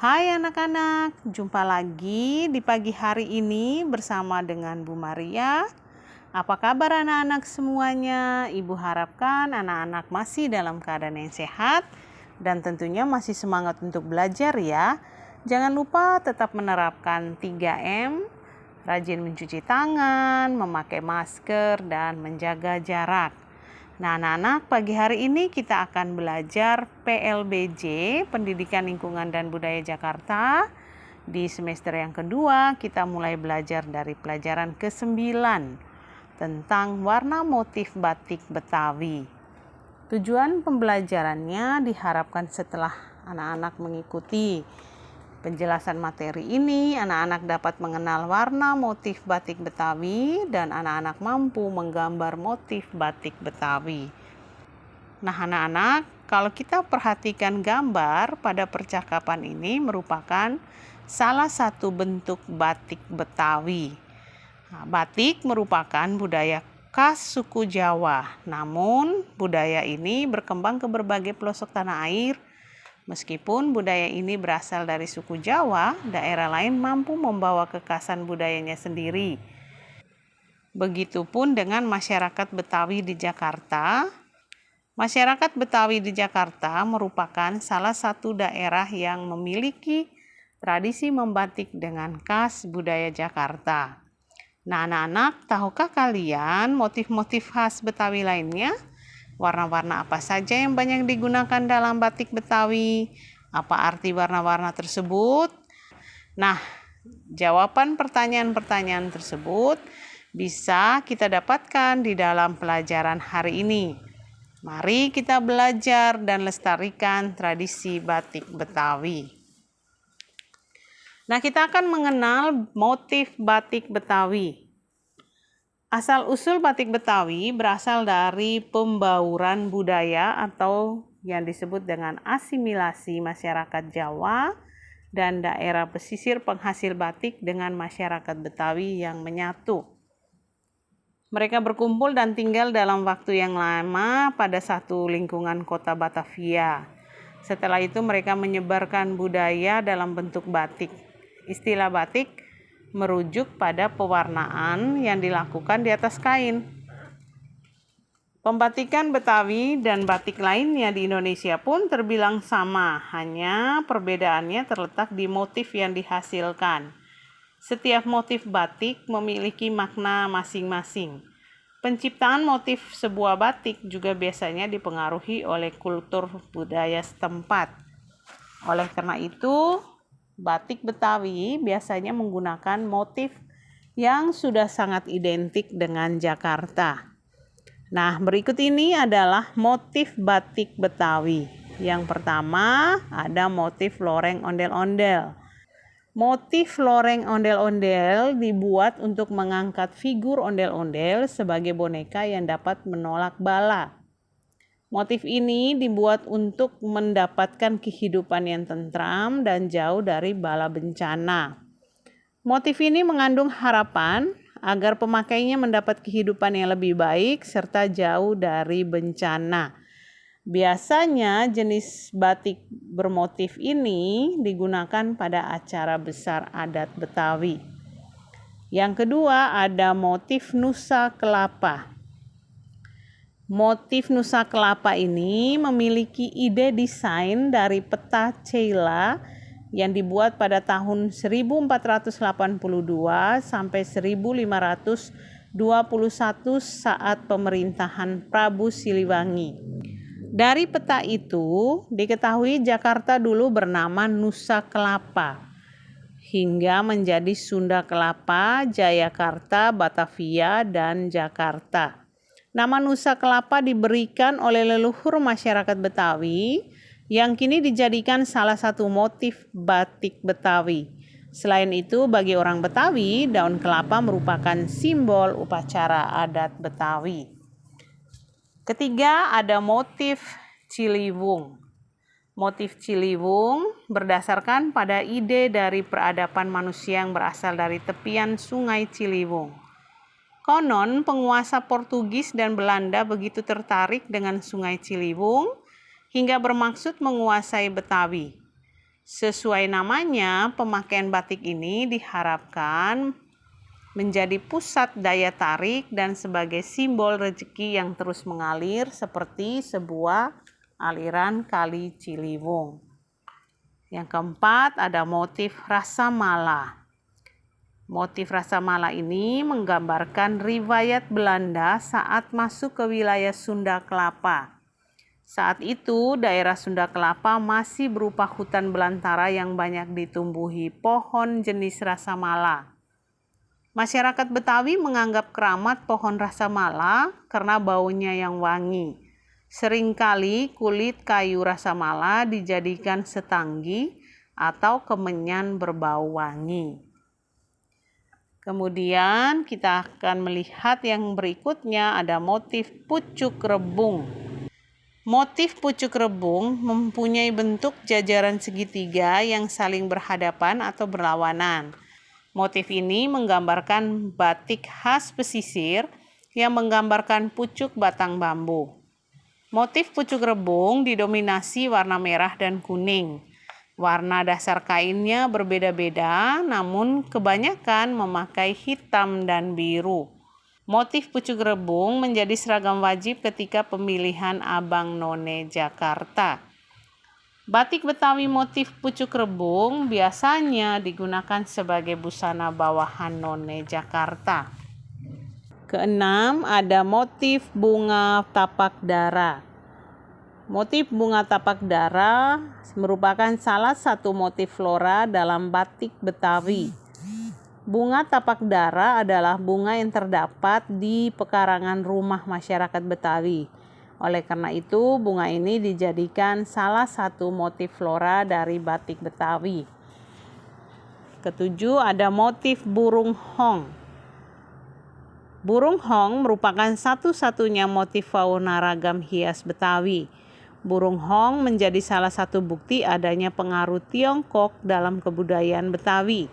Hai anak-anak, jumpa lagi di pagi hari ini bersama dengan Bu Maria. Apa kabar anak-anak semuanya? Ibu harapkan anak-anak masih dalam keadaan yang sehat dan tentunya masih semangat untuk belajar ya. Jangan lupa tetap menerapkan 3M, rajin mencuci tangan, memakai masker, dan menjaga jarak. Nah, anak-anak, pagi hari ini kita akan belajar PLBJ, Pendidikan Lingkungan dan Budaya Jakarta. Di semester yang kedua, kita mulai belajar dari pelajaran ke-9 tentang warna motif batik Betawi. Tujuan pembelajarannya diharapkan setelah anak-anak mengikuti penjelasan materi ini, anak-anak dapat mengenal warna motif batik Betawi dan anak-anak mampu menggambar motif batik Betawi. Nah anak-anak, kalau kita perhatikan gambar pada percakapan ini merupakan salah satu bentuk batik Betawi. Nah, batik merupakan budaya khas suku Jawa, namun budaya ini berkembang ke berbagai pelosok tanah air. Meskipun budaya ini berasal dari suku Jawa, daerah lain mampu membawa kekhasan budayanya sendiri. Begitupun dengan masyarakat Betawi di Jakarta. Masyarakat Betawi di Jakarta merupakan salah satu daerah yang memiliki tradisi membatik dengan khas budaya Jakarta. Nah, anak-anak, tahukah kalian motif-motif khas Betawi lainnya? Warna-warna apa saja yang banyak digunakan dalam batik Betawi? Apa arti warna-warna tersebut? Nah, jawaban pertanyaan-pertanyaan tersebut bisa kita dapatkan di dalam pelajaran hari ini. Mari kita belajar dan lestarikan tradisi batik Betawi. Nah, kita akan mengenal motif batik Betawi. Asal-usul batik Betawi berasal dari pembauran budaya atau yang disebut dengan asimilasi masyarakat Jawa dan daerah pesisir penghasil batik dengan masyarakat Betawi yang menyatu. Mereka berkumpul dan tinggal dalam waktu yang lama pada satu lingkungan kota Batavia. Setelah itu mereka menyebarkan budaya dalam bentuk batik. Istilah batik merujuk pada pewarnaan yang dilakukan di atas kain. Pembatikan Betawi dan batik lainnya di Indonesia pun terbilang sama, hanya perbedaannya terletak di motif yang dihasilkan. Setiap motif batik memiliki makna masing-masing. Penciptaan motif sebuah batik juga biasanya dipengaruhi oleh kultur budaya setempat. Oleh karena itu, batik Betawi biasanya menggunakan motif yang sudah sangat identik dengan Jakarta. Nah, berikut ini adalah motif batik Betawi. Yang pertama ada motif loreng ondel-ondel. Motif loreng ondel-ondel dibuat untuk mengangkat figur ondel-ondel sebagai boneka yang dapat menolak bala. Motif ini dibuat untuk mendapatkan kehidupan yang tentram dan jauh dari bala bencana. Motif ini mengandung harapan agar pemakainya mendapat kehidupan yang lebih baik serta jauh dari bencana. Biasanya jenis batik bermotif ini digunakan pada acara besar adat Betawi. Yang kedua ada motif Nusa Kelapa. Motif Nusa Kelapa ini memiliki ide desain dari peta Ceila yang dibuat pada tahun 1482 sampai 1521 saat pemerintahan Prabu Siliwangi. Dari peta itu diketahui Jakarta dulu bernama Nusa Kelapa hingga menjadi Sunda Kelapa, Jayakarta, Batavia, dan Jakarta. Nama Nusa Kelapa diberikan oleh leluhur masyarakat Betawi yang kini dijadikan salah satu motif batik Betawi. Selain itu, bagi orang Betawi, daun kelapa merupakan simbol upacara adat Betawi. Ketiga, ada motif Ciliwung. Motif Ciliwung berdasarkan pada ide dari peradaban manusia yang berasal dari tepian Sungai Ciliwung. Konon penguasa Portugis dan Belanda begitu tertarik dengan Sungai Ciliwung hingga bermaksud menguasai Betawi. Sesuai namanya, pemakaian batik ini diharapkan menjadi pusat daya tarik dan sebagai simbol rezeki yang terus mengalir seperti sebuah aliran kali Ciliwung. Yang keempat, ada motif rasa mala. Motif rasa mala ini menggambarkan riwayat Belanda saat masuk ke wilayah Sunda Kelapa. Saat itu, daerah Sunda Kelapa masih berupa hutan belantara yang banyak ditumbuhi pohon jenis rasa mala. Masyarakat Betawi menganggap keramat pohon rasa mala karena baunya yang wangi. Seringkali kulit kayu rasa mala dijadikan setanggi atau kemenyan berbau wangi. Kemudian kita akan melihat yang berikutnya, ada motif pucuk rebung. Motif pucuk rebung mempunyai bentuk jajaran segitiga yang saling berhadapan atau berlawanan. Motif ini menggambarkan batik khas pesisir yang menggambarkan pucuk batang bambu. Motif pucuk rebung didominasi warna merah dan kuning. Warna dasar kainnya berbeda-beda, namun kebanyakan memakai hitam dan biru. Motif pucuk rebung menjadi seragam wajib ketika pemilihan Abang None Jakarta. Batik Betawi motif pucuk rebung biasanya digunakan sebagai busana bawahan None Jakarta. Keenam, ada motif bunga tapak dara. Motif bunga tapak dara merupakan salah satu motif flora dalam batik Betawi. Bunga tapak dara adalah bunga yang terdapat di pekarangan rumah masyarakat Betawi. Oleh karena itu, bunga ini dijadikan salah satu motif flora dari batik Betawi. Ketujuh, ada motif burung hong. Burung hong merupakan satu-satunya motif fauna ragam hias Betawi. Burung hong menjadi salah satu bukti adanya pengaruh Tiongkok dalam kebudayaan Betawi.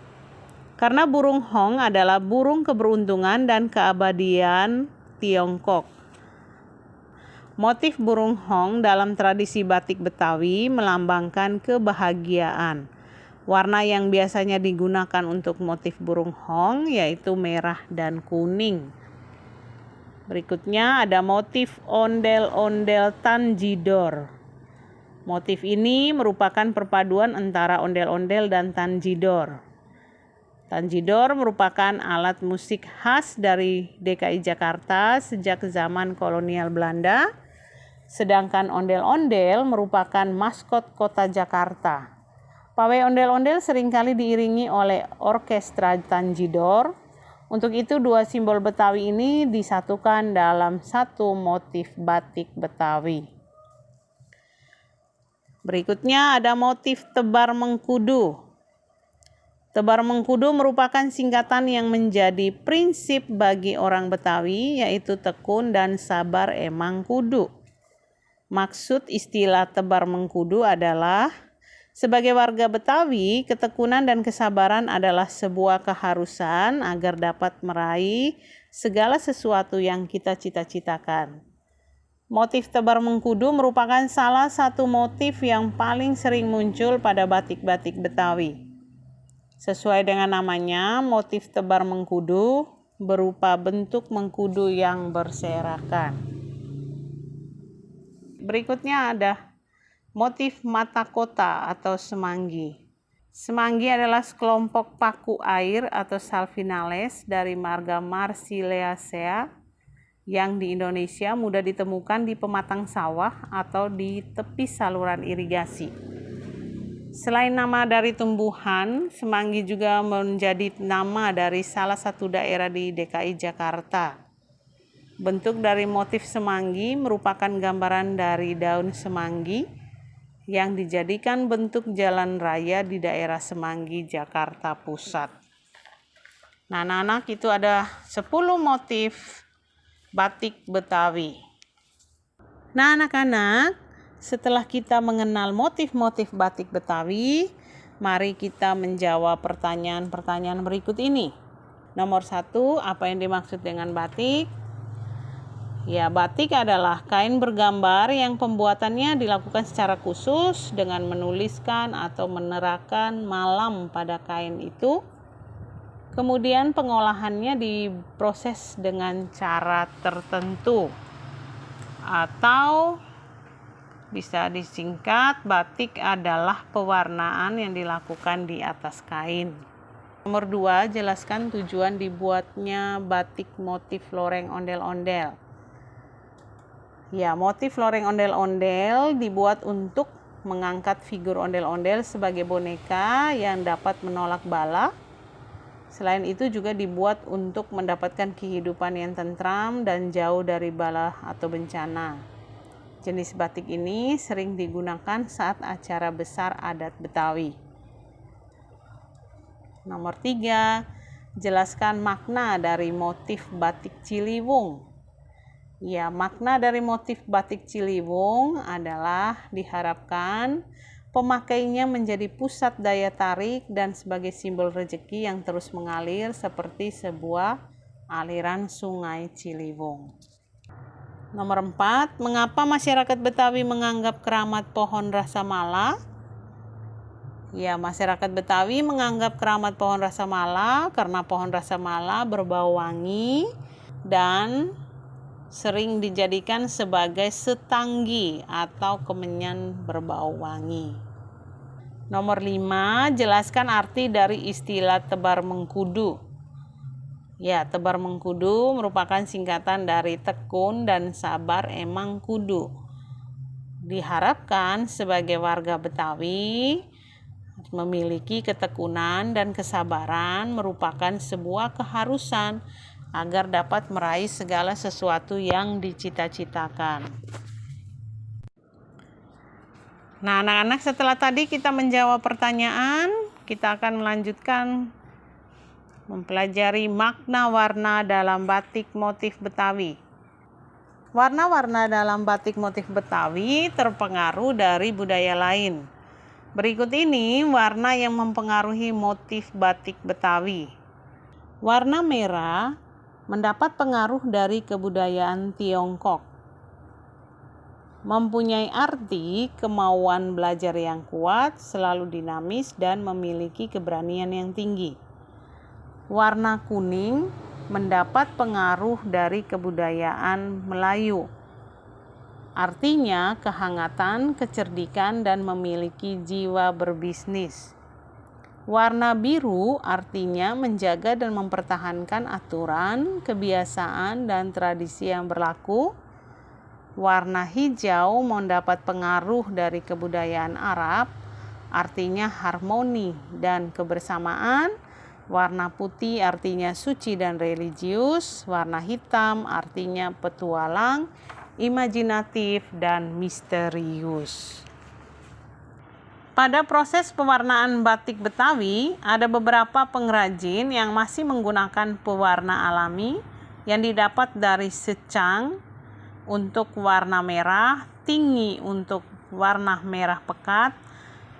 Karena burung hong adalah burung keberuntungan dan keabadian Tiongkok. Motif burung hong dalam tradisi batik Betawi melambangkan kebahagiaan. Warna yang biasanya digunakan untuk motif burung hong yaitu merah dan kuning. Berikutnya ada motif ondel-ondel Tanjidor. Motif ini merupakan perpaduan antara ondel-ondel dan tanjidor. Tanjidor merupakan alat musik khas dari DKI Jakarta sejak zaman kolonial Belanda, sedangkan ondel-ondel merupakan maskot kota Jakarta. Pawai ondel-ondel seringkali diiringi oleh orkestra Tanjidor. Untuk itu, dua simbol Betawi ini disatukan dalam satu motif batik Betawi. Berikutnya ada motif tebar mengkudu. Tebar mengkudu merupakan singkatan yang menjadi prinsip bagi orang Betawi, yaitu tekun dan sabar emang kudu. Maksud istilah tebar mengkudu adalah sebagai warga Betawi, ketekunan dan kesabaran adalah sebuah keharusan agar dapat meraih segala sesuatu yang kita cita-citakan. Motif tebar mengkudu merupakan salah satu motif yang paling sering muncul pada batik-batik Betawi. Sesuai dengan namanya, motif tebar mengkudu berupa bentuk mengkudu yang berserakan. Berikutnya ada motif mata kota atau semanggi. Semanggi adalah sekelompok paku air atau salvinales dari marga Marsileacea yang di Indonesia mudah ditemukan di pematang sawah atau di tepi saluran irigasi. Selain nama dari tumbuhan, semanggi juga menjadi nama dari salah satu daerah di DKI Jakarta. Bentuk dari motif semanggi merupakan gambaran dari daun semanggi yang dijadikan bentuk jalan raya di daerah Semanggi, Jakarta Pusat. Nah, anak-anak, itu ada 10 motif batik Betawi. Nah, anak-anak, setelah kita mengenal motif-motif batik Betawi, mari kita menjawab pertanyaan-pertanyaan berikut ini. Nomor 1, apa yang dimaksud dengan batik? Ya, batik adalah kain bergambar yang pembuatannya dilakukan secara khusus dengan menuliskan atau menerangkan malam pada kain itu. Kemudian pengolahannya diproses dengan cara tertentu, atau bisa disingkat, batik adalah pewarnaan yang dilakukan di atas kain. Nomor 2, jelaskan tujuan dibuatnya batik motif loreng ondel-ondel. Ya, motif loreng ondel-ondel dibuat untuk mengangkat figur ondel-ondel sebagai boneka yang dapat menolak bala. Selain itu juga dibuat untuk mendapatkan kehidupan yang tentram dan jauh dari bala atau bencana. Jenis batik ini sering digunakan saat acara besar adat Betawi. Nomor 3, jelaskan makna dari motif batik Ciliwung. Ya, makna dari motif batik Ciliwung adalah diharapkan pemakainya menjadi pusat daya tarik dan sebagai simbol rezeki yang terus mengalir seperti sebuah aliran sungai Ciliwung. Nomor 4, mengapa masyarakat Betawi menganggap keramat pohon rasa mala? Ya, masyarakat Betawi menganggap keramat pohon rasa mala karena pohon rasa mala berbau wangi dan sering dijadikan sebagai setanggi atau kemenyan berbau wangi. Nomor 5, jelaskan arti dari istilah tebar mengkudu. Ya, tebar mengkudu merupakan singkatan dari tekun dan sabar emang kudu. Diharapkan sebagai warga Betawi memiliki ketekunan dan kesabaran merupakan sebuah keharusan agar dapat meraih segala sesuatu yang dicita-citakan. Nah, anak-anak, setelah tadi kita menjawab pertanyaan, kita akan melanjutkan mempelajari makna warna dalam batik motif Betawi. Warna-warna dalam batik motif Betawi terpengaruh dari budaya lain. Berikut ini warna yang mempengaruhi motif batik Betawi. Warna merah mendapat pengaruh dari kebudayaan Tiongkok. Mempunyai arti kemauan belajar yang kuat, selalu dinamis, dan memiliki keberanian yang tinggi. Warna kuning mendapat pengaruh dari kebudayaan Melayu. Artinya kehangatan, kecerdikan, dan memiliki jiwa berbisnis. Warna biru artinya menjaga dan mempertahankan aturan, kebiasaan, dan tradisi yang berlaku. Warna hijau mendapat pengaruh dari kebudayaan Arab, artinya harmoni dan kebersamaan. Warna putih artinya suci dan religius. Warna hitam artinya petualang, imajinatif, dan misterius. Pada proses pewarnaan batik Betawi, ada beberapa pengrajin yang masih menggunakan pewarna alami yang didapat dari secang untuk warna merah, tinggi untuk warna merah pekat,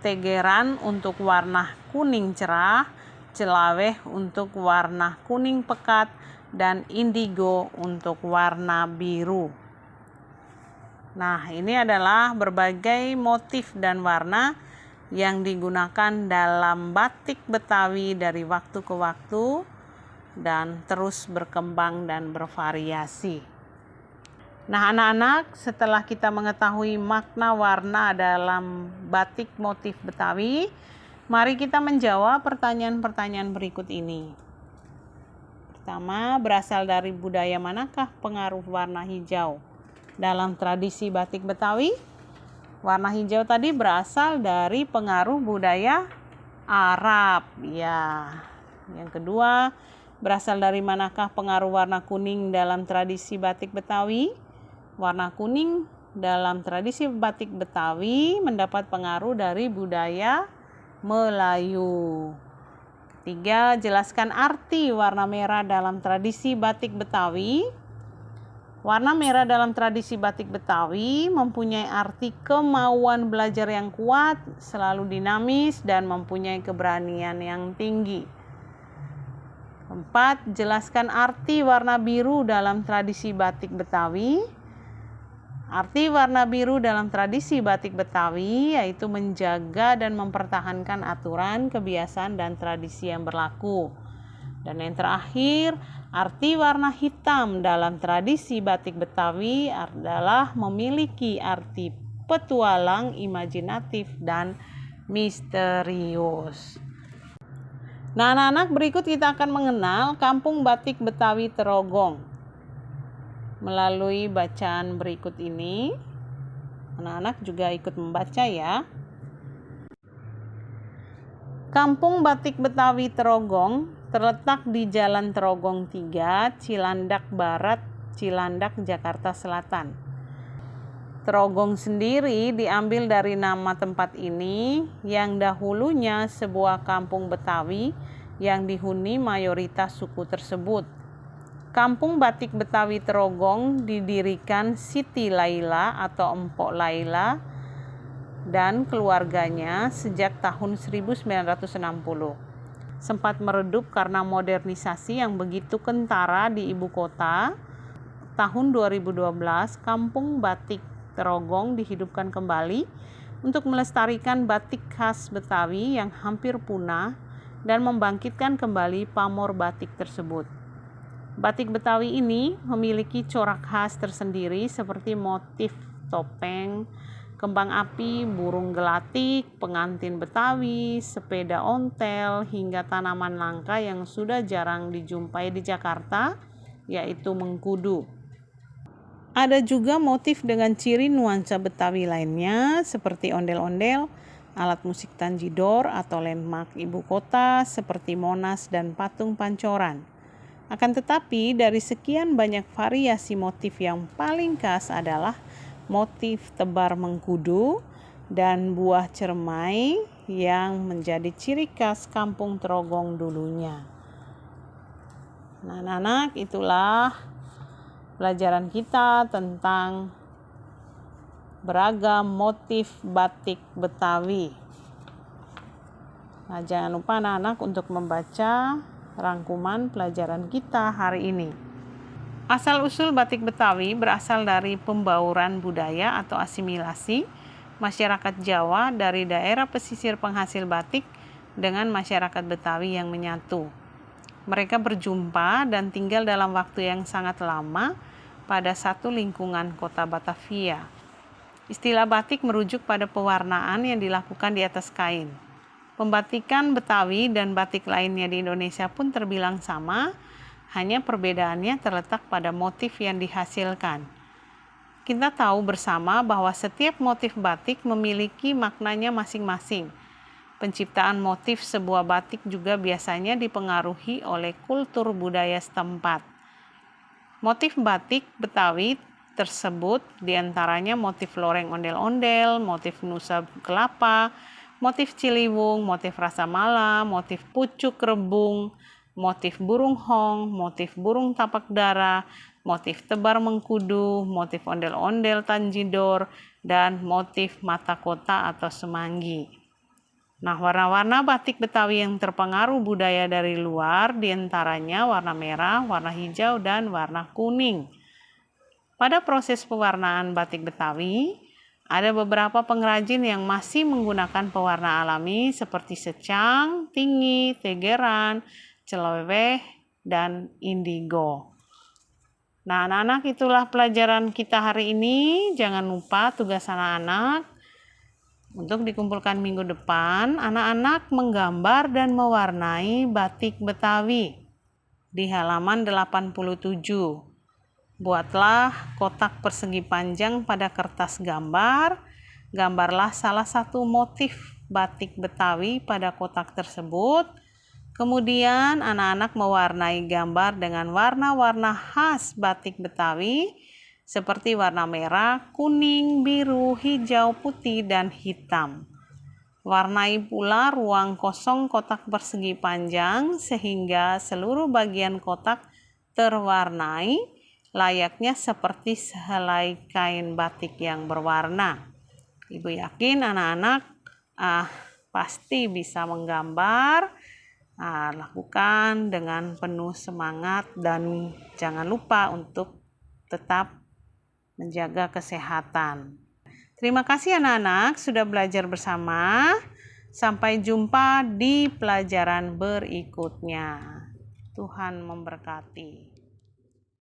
tegeran untuk warna kuning cerah, celaweh untuk warna kuning pekat, dan indigo untuk warna biru. Nah, ini adalah berbagai motif dan warna yang digunakan dalam batik Betawi dari waktu ke waktu dan terus berkembang dan bervariasi. Nah, anak-anak, setelah kita mengetahui makna warna dalam batik motif Betawi, mari kita menjawab pertanyaan-pertanyaan berikut ini. Pertama, berasal dari budaya manakah pengaruh warna hijau dalam tradisi batik Betawi? Warna hijau tadi berasal dari pengaruh budaya Arab. Ya. Yang kedua, berasal dari manakah pengaruh warna kuning dalam tradisi batik Betawi? Warna kuning dalam tradisi batik Betawi mendapat pengaruh dari budaya Melayu. Ketiga, jelaskan arti warna merah dalam tradisi batik Betawi. Warna merah dalam tradisi batik Betawi mempunyai arti kemauan belajar yang kuat, selalu dinamis, dan mempunyai keberanian yang tinggi. Keempat, jelaskan arti warna biru dalam tradisi batik Betawi. Arti warna biru dalam tradisi batik Betawi yaitu menjaga dan mempertahankan aturan, kebiasaan, dan tradisi yang berlaku. Dan yang terakhir, arti warna hitam dalam tradisi batik Betawi adalah memiliki arti petualang, imajinatif, dan misterius. Nah, anak-anak, berikut kita akan mengenal Kampung Batik Betawi Trogong. Melalui bacaan berikut ini, anak-anak juga ikut membaca ya. Kampung Batik Betawi Trogong terletak di Jalan Trogong 3, Cilandak Barat, Cilandak, Jakarta Selatan. Trogong sendiri diambil dari nama tempat ini yang dahulunya sebuah kampung Betawi yang dihuni mayoritas suku tersebut. Kampung Batik Betawi Trogong didirikan Siti Laila atau Empok Laila dan keluarganya sejak tahun 1960. Sempat meredup karena modernisasi yang begitu kentara di ibu kota. Tahun 2012, Kampung Batik Trogong dihidupkan kembali untuk melestarikan batik khas Betawi yang hampir punah dan membangkitkan kembali pamor batik tersebut. Batik Betawi ini memiliki corak khas tersendiri seperti motif topeng, kembang api, burung gelatik, pengantin Betawi, sepeda ontel, hingga tanaman langka yang sudah jarang dijumpai di Jakarta, yaitu mengkudu. Ada juga motif dengan ciri nuansa Betawi lainnya seperti ondel-ondel, alat musik tanjidor atau landmark ibu kota seperti Monas dan patung Pancoran. Akan tetapi dari sekian banyak variasi motif yang paling khas adalah motif tebar mengkudu dan buah cermai yang menjadi ciri khas Kampung Trogong dulunya. Nah, anak-anak, itulah pelajaran kita tentang beragam motif batik Betawi. Nah, jangan lupa anak-anak untuk membaca rangkuman pelajaran kita hari ini. Asal-usul batik Betawi berasal dari pembauran budaya atau asimilasi masyarakat Jawa dari daerah pesisir penghasil batik dengan masyarakat Betawi yang menyatu. Mereka berjumpa dan tinggal dalam waktu yang sangat lama pada satu lingkungan kota Batavia. Istilah batik merujuk pada pewarnaan yang dilakukan di atas kain. Pembatikan Betawi dan batik lainnya di Indonesia pun terbilang sama, hanya perbedaannya terletak pada motif yang dihasilkan. Kita tahu bersama bahwa setiap motif batik memiliki maknanya masing-masing. Penciptaan motif sebuah batik juga biasanya dipengaruhi oleh kultur budaya setempat. Motif batik Betawi tersebut diantaranya motif loreng ondel-ondel, motif nusa kelapa, motif ciliwung, motif rasa mala, motif pucuk rebung, motif burung hong, motif burung tapak dara, motif tebar mengkudu, motif ondel-ondel tanjidor, dan motif mata kota atau semanggi. Nah, warna-warna batik Betawi yang terpengaruh budaya dari luar diantaranya warna merah, warna hijau, dan warna kuning. Pada proses pewarnaan batik Betawi, ada beberapa pengrajin yang masih menggunakan pewarna alami seperti secang, tinggi, tegeran, celeweh, dan indigo. Nah, anak-anak, itulah pelajaran kita hari ini. Jangan lupa tugas anak-anak. Untuk dikumpulkan minggu depan, anak-anak menggambar dan mewarnai batik Betawi di halaman 87. Buatlah kotak persegi panjang pada kertas gambar. Gambarlah salah satu motif batik Betawi pada kotak tersebut. Kemudian anak-anak mewarnai gambar dengan warna-warna khas batik Betawi seperti warna merah, kuning, biru, hijau, putih, dan hitam. Warnai pula ruang kosong kotak persegi panjang sehingga seluruh bagian kotak terwarnai layaknya seperti sehelai kain batik yang berwarna. Ibu yakin anak-anak pasti bisa menggambar lakukan dengan penuh semangat dan jangan lupa untuk tetap menjaga kesehatan. Terima kasih anak-anak sudah belajar bersama. Sampai jumpa di pelajaran berikutnya. Tuhan memberkati.